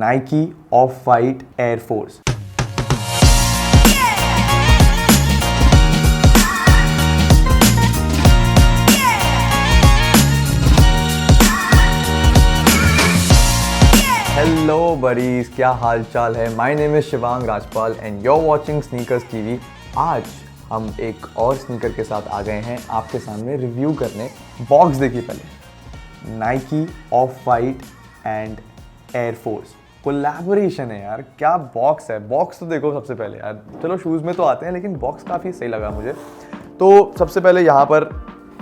Nike Off-White Air Force. Hello buddies, क्या हाल चाल है। My name is Shivang Rajpal and you're watching Sneakers TV। आज हम एक और स्नीकर के साथ आ गए हैं आपके सामने रिव्यू करने। बॉक्स देखिए पहले, Nike of-white and air force collaboration है यार। क्या बॉक्स है। बॉक्स तो देखो सबसे पहले यार, चलो शूज़ में तो आते हैं लेकिन बॉक्स काफ़ी सही लगा मुझे। तो सबसे पहले यहाँ पर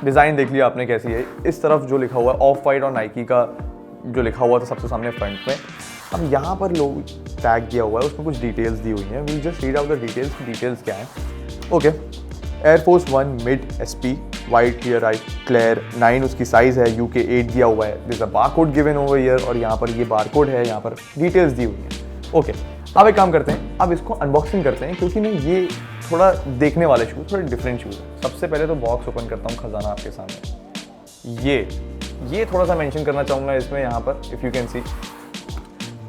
डिज़ाइन देख लिया आपने कैसी है। इस तरफ जो लिखा हुआ है ऑफ-वाइट और नाइकी का जो लिखा हुआ था सबसे सामने फ्रंट में। अब यहाँ पर लोग टैग किया हुआ है, उसमें कुछ डिटेल्स दी हुई हैं। We just read out the details क्या है। Okay, Air Force 1 mid SP white clear I clear 9 उसकी साइज़ है। UK 8 दिया हुआ है। This a bar code given over here और यहाँ पर ये बार कोड है, यहाँ पर डिटेल्स दी हुई हैं। ओके, अब एक काम करते हैं, अब इसको अनबॉक्सिंग करते हैं क्योंकि नहीं ये थोड़ा देखने वाले शूज़, थोड़े डिफरेंट शूज़ है। सबसे पहले तो बॉक्स ओपन करता हूँ, खजाना आपके सामने। ये थोड़ा सा मेंशन करना चाहूँगा इसमें, यहाँ पर इफ़ यू कैन सी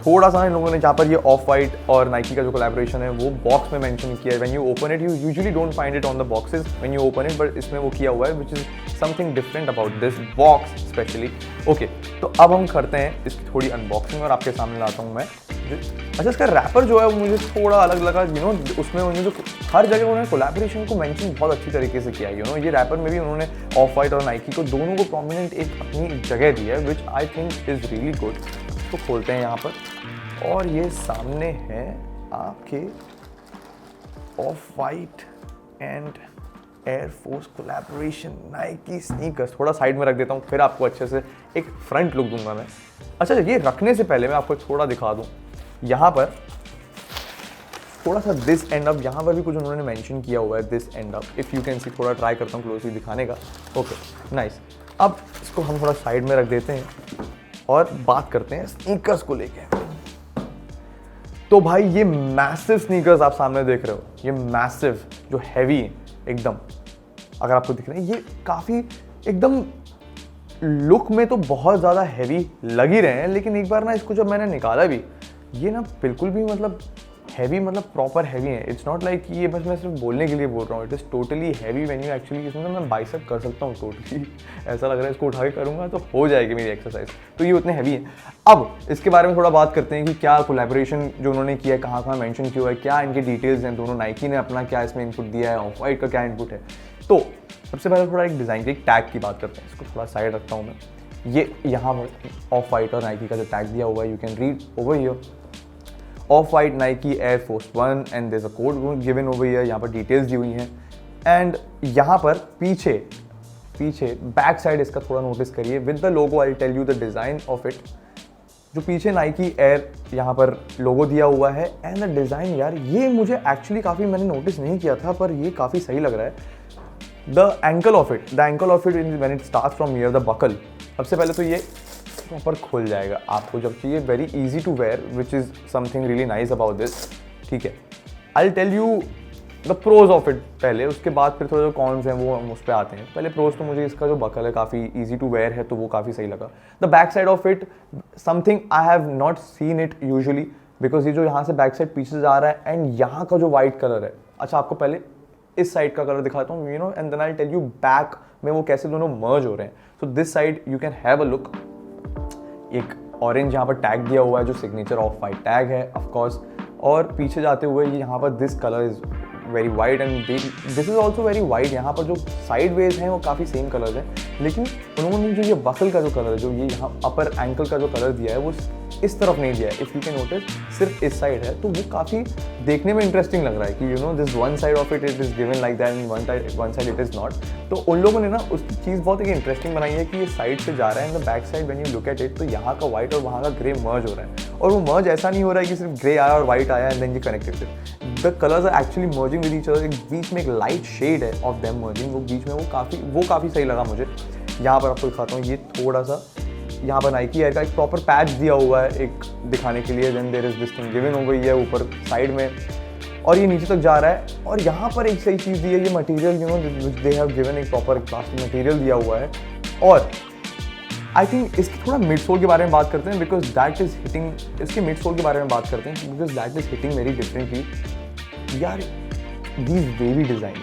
थोड़ा सा इन लोगों ने जहाँ पर ये ऑफ वाइट और नाइकी का जो कोलैबोरेशन है वो बॉक्स में मेंशन किया है। When you open it, you usually don't find it on the boxes when you open it, but इसमें वो किया हुआ है विच is something different about this box specially. Okay, तो अब हम करते हैं इसकी थोड़ी अनबॉक्सिंग और आपके सामने लाता हूँ मैं। अच्छा, इसका रैपर जो है वो मुझे थोड़ा अलग लगा। उसमें उन्होंने जो हर जगह उन्होंने कोलैबोरेशन को मेंशन बहुत अच्छी तरीके से किया है। ये रैपर में भी उन्होंने ऑफ वाइट और नाइकी को दोनों को प्रोमिनेंट एक अपनी जगह दी है which I think is really good. तो खोलते हैं यहाँ पर और ये सामने है आपके of white and air force collaboration Nike sneakers. थोड़ा साइड में रख देता हूँ, फिर आपको अच्छे से एक फ्रंट लुक दूंगा मैं। अच्छा, ये रखने से पहले मैं आपको थोड़ा दिखा दूँ। यहाँ पर थोड़ा सा दिस एंड अप, यहाँ पर भी कुछ उन्होंने मेंशन किया हुआ है, this and up if you can सी। थोड़ा ट्राई करता हूँ क्लोजली दिखाने का। Okay, nice. अब इसको हम थोड़ा साइड में रख देते हैं और बात करते हैं स्नीकर्स को लेके। तो भाई ये मैसिव स्नीकर्स आप सामने देख रहे हो, ये मैसिव जो हैवी एकदम, अगर आपको दिख रहे हैं ये काफ़ी एकदम लुक में तो बहुत ज़्यादा हैवी लग ही रहे हैं, लेकिन एक बार ना इसको जब मैंने निकाला भी, ये ना बिल्कुल भी मतलब हैवी, मतलब प्रॉपर हैवी है। इट्स नॉट लाइक ये बस मैं सिर्फ बोलने के लिए बोल रहा हूँ। It is totally heavy when you actually, इसमें मैं बाइसेप कर सकता हूँ टोटली। ऐसा लग रहा है इसको उठा के करूँगा तो हो जाएगी मेरी एक्सरसाइज। तो ये उतने हैवी है। अब इसके बारे में थोड़ा बात करते हैं कि क्या कोलैबोरेशन जो उन्होंने किया है, कहाँ कहाँ मेंशन किया है, क्या इनकी डिटेल्स हैं। दोनों नाइकी ने अपना क्या इसमें इनपुट दिया है, ऑफ वाइट का क्या इनपुट है। तो सबसे पहले थोड़ा एक डिज़ाइन के एक टैग की बात करते हैं। इसको थोड़ा साइड रखता हूँ मैं। ये यहाँ पर ऑफ वाइट और नाइकी का जो टैग दिया हुआ है, you can read over here off-white Nike Air Force 1 and there is a code given over here. यहाँ पर डिटेल्स दी हुई हैं एंड यहाँ पर पीछे बैक साइड इसका थोड़ा नोटिस करिए with the logo. I tell you the design of it. जो पीछे नाइकी एयर यहाँ पर लोगो दिया हुआ है एंड द डिज़ाइन, यार ये मुझे एक्चुअली काफ़ी मैंने नोटिस नहीं किया था, पर ये काफ़ी सही लग रहा है। The ankle of it when it starts from here the buckle. सबसे पहले तो ये प्रॉपर खुल जाएगा आपको जब चाहिए। Very easy to wear which is something really nice about this. ठीक है, I tell you the pros of it पहले, उसके बाद फिर थोड़े जो कॉन्स हैं वो हम उस पर आते हैं। पहले प्रोज तो मुझे इसका जो बकल है काफ़ी इजी टू वेयर है, तो वो काफ़ी सही लगा। The back side of it something I have not seen it usually, because ये जो यहाँ से बैक साइड पीछे जा रहा है एंड यहाँ का जो वाइट कलर है। अच्छा, आपको पहले इस साइड का कलर दिखाता हूँ, and then I tell you back में वो कैसे दोनों मर्ज हो रहे हैं। So this side you can have a look. एक ऑरेंज यहाँ पर टैग दिया हुआ है जो सिग्नेचर ऑफ वाइट टैग है ऑफ कोर्स, और पीछे जाते हुए ये यहाँ पर this colour is very white and this is also very white. यहाँ पर जो साइड वेज हैं वो काफ़ी सेम कलर्स हैं, लेकिन उन्होंने जो ये बकल का जो कलर है, जो ये यहाँ अपर एंकल का जो कलर दिया है वो इस तरफ नहीं दिया है। इफ़ यू कैन नोटिस सिर्फ इस साइड है, तो वो काफ़ी देखने में इंटरेस्टिंग लग रहा है कि this one side of it is given like that and one side it is not. तो उन लोगों ने ना उसकी चीज़ बहुत एक इंटरेस्टिंग बनाई है कि ये साइड से जा रहा है and the back side when you look at it, तो यहाँ का व्हाइट और वहाँ का ग्रे मर्ज हो रहा है। और वो मर्ज ऐसा नहीं हो रहा है कि सिर्फ ग्रे आया और व्हाइट आया एंड देन ये connected. The colours are actually merging with each other. बीच में एक लाइट शेड है ऑफ देम मर्जिंग, वो बीच में वो काफ़ी सही लगा मुझे। यहाँ पर आपको दिखाता हूँ, ये थोड़ा सा यहाँ पर नाइकी एयर का एक प्रॉपर पैच दिया हुआ है एक दिखाने के लिए। Then there is this thing given हो गई है ऊपर साइड में, और ये नीचे तक जा रहा है। और यहाँ पर एक सही चीज़ दी है, ये मटेरियल दे हैव गिवन एक प्रॉपर प्लास्टिक मटेरियल दिया हुआ है। और आई थिंक इसकी थोड़ा मिड सोल के बारे में बात करते हैं बिकॉज दैट इज हिटिंग, इसके मिड सोल के बारे में बात करते हैं because that is hitting very differently. यार these wavy designs,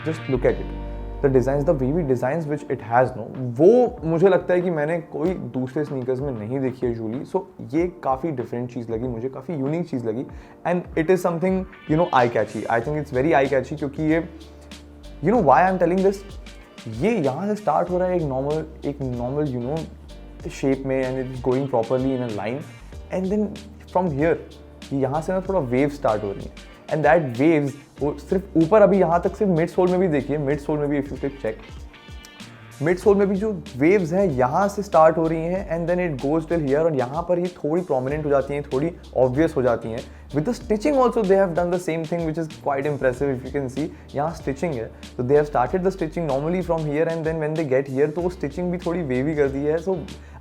just look at it, the designs, the wavy designs which it has no, वो मुझे लगता है कि मैंने कोई दूसरे स्नीकर्स में नहीं देखी है यूजुअली। सो ये काफ़ी डिफरेंट चीज़ लगी मुझे, काफ़ी यूनिक चीज़ लगी and it is something you know eye catchy. I think it's very eye catchy क्योंकि ये you know why I am telling this, ये यहाँ से स्टार्ट हो रहा है एक नॉर्मल यू नो शेप में and it is going properly in a line and then from here यहाँ से ना थोड़ा वेव स्टार्ट हो रही है एंड दैट वेव्स वो सिर्फ ऊपर, अभी यहाँ तक सिर्फ मिड सोल में भी देखिए, मिड सोल में भी if you can check, midsole में भी जो वेव्स हैं यहाँ से स्टार्ट हो रही हैं and then it goes till here और यहाँ पर ही थोड़ी प्रोमिनेंट हो जाती हैं, थोड़ी ऑब्वियस हो जाती हैं। With the stitching also they have done the same thing which is quite impressive. If you can see यहाँ स्टिचिंग है, तो they have started the stitching normally from here and then when they get here तो वो stitching भी थोड़ी wavy कर दी है। So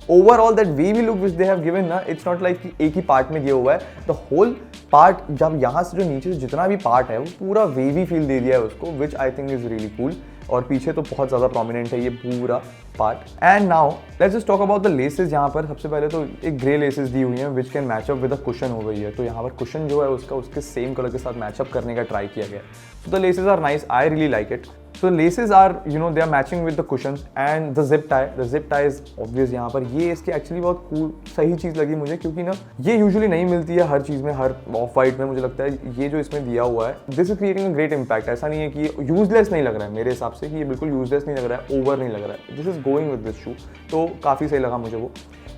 overall that wavy look which they have given ना, इट्स नॉट लाइक कि एक ही पार्ट में दिया हुआ है, द होल पार्ट, जब यहाँ से जो नीचे से जितना भी पार्ट है वो पूरा वेवी फील दे दिया है उसको, which I think is really cool. और पीछे तो बहुत ज़्यादा प्रोमिनेंट है ये पूरा part. And now let's just talk about the laces. यहाँ पर सबसे पहले तो एक ग्रे लेसेस दी हुई हैं which can match up with a cushion हो गई है, तो यहाँ पर कुशन जो है उसका उसके सेम कलर के साथ मैचअप करने का ट्राई किया गया। So the laces are nice, I really like it. So the laces are, you know, they are matching with the cushions and the zip tie. The zip tie is obvious यहाँ पर, ये इसकी actually बहुत cool सही चीज़ लगी मुझे क्योंकि ना ये यूजुअली नहीं मिलती है हर चीज़ में, हर ऑफ वाइट में। मुझे लगता है ये जो इसमें दिया हुआ है, this is creating a great impact. ऐसा नहीं है कि ये यूजलेस नहीं लग रहा है, मेरे हिसाब से कि ये बिल्कुल यूजलेस नहीं लग रहा है, ओवर नहीं लग रहा है। This is going with this shoe, तो काफ़ी सही लगा मुझे वो।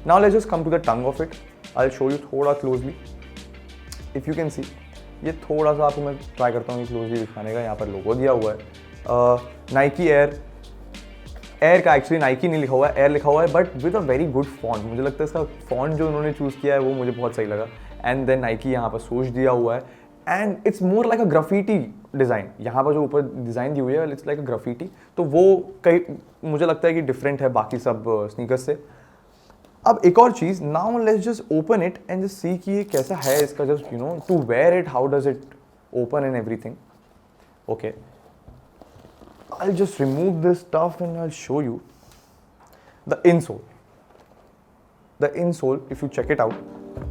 Now let's just come to the tongue of it. I will show you थोड़ा closely, if you can see. ये थोड़ा सा आपको मैं ट्राई करता हूँ क्लोजली दिखाने का। यहाँ पर लोगो दिया हुआ है नाइकी एयर का, एक्चुअली नाइकी नहीं लिखा हुआ है, एयर लिखा हुआ है, but with a very good font. मुझे लगता है इसका फॉन्ट जो उन्होंने चूज़ किया है वो मुझे बहुत सही लगा। एंड देन नाइकी यहाँ पर सोच दिया हुआ है and it's more like a graffiti design. यहाँ पर जो ऊपर डिज़ाइन दी हुई है इट्स लाइक अ ग्राफिटी, तो वो कई मुझे लगता है कि डिफरेंट है बाकी सब स्नीकर्स से। अब एक और चीज़, now let's just open it and just see कि ये कैसा है इसका, just you know to wear it, how does it open and everything. Okay, I'll just remove this stuff and I'll show you the insole. The insole, if you check it out,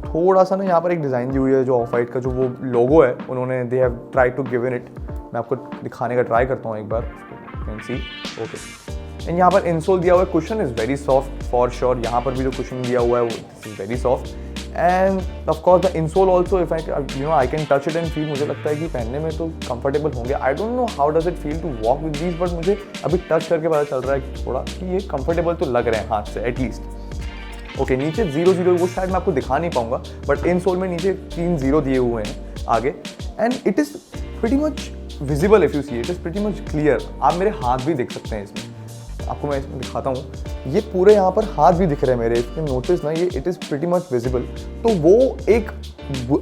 थोड़ा सा ना यहाँ पर एक design दी हुई है जो of white का जो वो लोगो है उन्होंने, they have tried to give in it. मैं आपको दिखाने का ट्राई करता हूँ एक बार, you can see, okay. And यहाँ पर इंसोल दिया हुआ है, cushion is very soft for sure. यहाँ पर भी जो कुशन दिया हुआ है वो this is very soft and of course the insole also, if I you know I can touch it and feel. मुझे लगता है कि पहनने में तो कंफर्टेबल होंगे। I don't know how does it feel to walk with these, but मुझे अभी टच करके पता चल रहा है कि थोड़ा कि ये कंफर्टेबल तो लग रहे हैं हाथ से एटलीस्ट। ओके, नीचे 0 वो शायद मैं आपको दिखा नहीं पाऊंगा, बट इंसोल में नीचे 3 0 दिए हुए हैं आगे and it is pretty much visible. If you see it is pretty much clear. आप मेरे हाथ भी देख सकते हैं इसमें, आपको मैं इसमें दिखाता हूँ, ये पूरे यहाँ पर हाथ भी दिख रहे हैं मेरे, इसमें नोटिस ना, ये it is pretty much visible. तो वो एक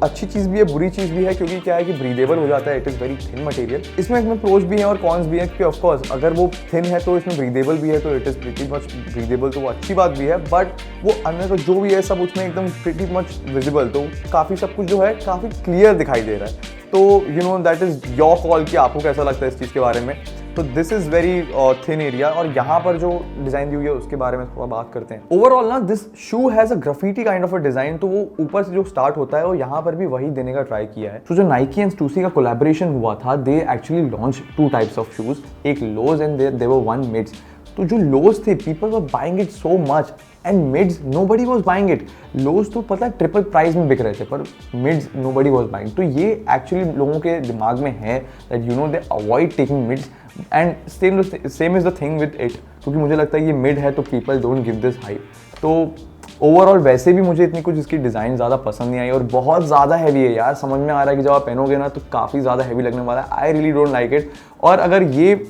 अच्छी चीज़ भी है, बुरी चीज़ भी है, क्योंकि क्या है कि ब्रीदेबल हो जाता है, it is very thin material. इसमें प्रोज भी हैं और कॉन्स भी हैं, क्योंकि ऑफकोर्स अगर वो थिन है तो इसमें ब्रीदेबल भी है, तो it is pretty much breathable, तो वो अच्छी बात भी है। बट वो अंदर का जो भी है सब उसमें एकदम प्रीटी मच विजिबल, तो काफ़ी सब कुछ जो है काफ़ी क्लियर दिखाई दे रहा है। तो you know that is your call कि आपको कैसा लगता है इस चीज़ के बारे में। तो this is very thin area, और यहाँ पर जो डिज़ाइन दी हुई है उसके बारे में थोड़ा बात करते हैं। ओवरऑल ना this shoe has a graffiti kind of a design, तो वो ऊपर से जो स्टार्ट होता है वो यहाँ पर भी वही देने का ट्राई किया है। तो जो नाइकी एंड स्टूसी का कोलैबोरेशन हुआ था, they actually launch 2 types of shoes, एक lows and there were 1 mids. तो जो लोज थे, people were buying it so much, and mids nobody was buying it. Lows तो पता है ट्रिपल प्राइस में बिक रहे थे, पर मिड्स नोबडी वाज बाइंग। तो ये एक्चुअली लोगों के दिमाग में है that you know they avoid taking mids, and same is the thing with it, क्योंकि मुझे लगता है ये मिड है तो people don't give this hype. तो ओवरऑल वैसे भी मुझे इतनी कुछ इसकी डिज़ाइन ज़्यादा पसंद नहीं आई, और बहुत ज़्यादा हैवी है यार। समझ में आ रहा है कि जब आप पहनोगे ना तो काफ़ी ज़्यादा हैवी लगने वाला है। आई रियली डोंट लाइक इट। और अगर ये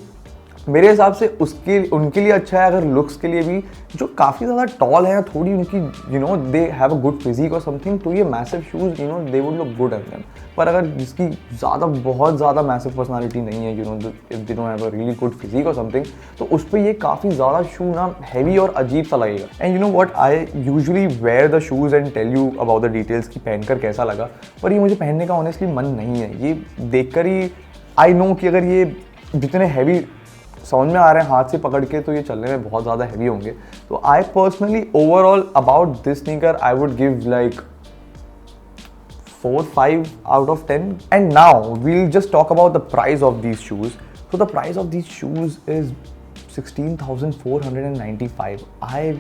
मेरे हिसाब से उनके लिए अच्छा है, अगर लुक्स के लिए भी, जो काफ़ी ज़्यादा टॉल है, थोड़ी उनकी you know they have a good physique और समथिंग, तो ये massive shoes you know they would look good at them. पर अगर जिसकी बहुत ज़्यादा मैसिव पर्सनालिटी नहीं है, you know if they don't have a really good physique और समथिंग, तो उस पर ये काफ़ी ज़्यादा शू ना हैवी और अजीब सा लगेगा। And you know what, I usually wear the shoes and tell you about the details की पहनकर कैसा लगा, पर ये मुझे पहनने का ऑनेस्टली मन नहीं है। ये देखकर ही आई नो कि अगर ये जितने हैवी समझ में आ रहे हैं हाथ से पकड़ के, तो ये चलने में बहुत ज़्यादा हैवी होंगे। तो I personally overall about this sneaker I would give like 4-5 out of 10. And now we'll just talk about the price of these shoes. So the price of these shoes is 16,495.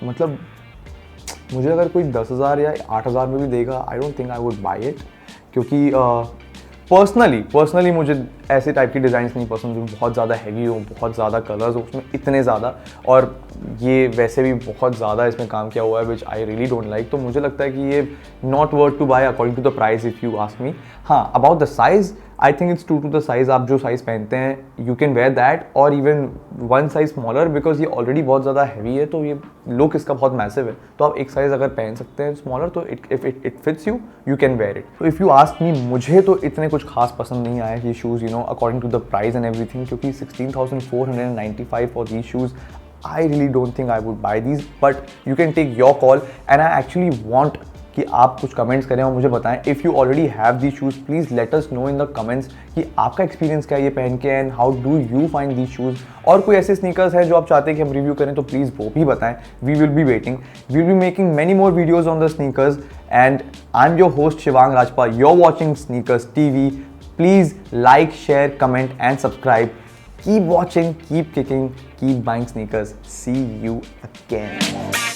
मतलब मुझे अगर कोई 10,000 या 8,000 में भी देगा, I don't think I would buy it, क्योंकि personally मुझे ऐसे टाइप की डिज़ाइंस नहीं पसंद जो बहुत ज़्यादा हैवी हो, बहुत ज़्यादा कलर्स हो उसमें इतने ज़्यादा, और ये वैसे भी बहुत ज़्यादा इसमें काम किया हुआ है which I really don't like. तो मुझे लगता है कि ये not worth to buy according to the price if you ask me. हाँ, about the size, I think it's true to the size. आप जो साइज़ पहनते हैं यू कैन वेयर दैट, और even one size smaller, because ये already बहुत ज़्यादा heavy है, तो ये लुक इसका बहुत मैसिव है। तो आप एक साइज़ अगर पहन सकते हैं स्मॉलर, तो if it fits you, you can wear it. तो इफ़ यू आस्क मी, मुझे तो इतने कुछ खास पसंद नहीं आया ये shoes, you know, according to the price and everything, क्योंकि 16,495 for these shoes, I really don't think I would buy these, but you can take your call, and I actually want कि आप कुछ कमेंट्स करें और मुझे बताएं। If you already have the shoes, please let us know in the comments कि आपका experience क्या है ये पहन के, and how do you find the shoes. और कोई ऐसे स्नीकर्स हैं जो आप चाहते हैं कि हम रिव्यू करें, तो प्लीज़ वो भी बताएं। We will be waiting, we will be making many more videos on the sneakers, and I am your host Shivang Rajpal, you're watching Sneakers TV. Please like, share, comment and subscribe. Keep watching, keep kicking, keep buying sneakers. See you again.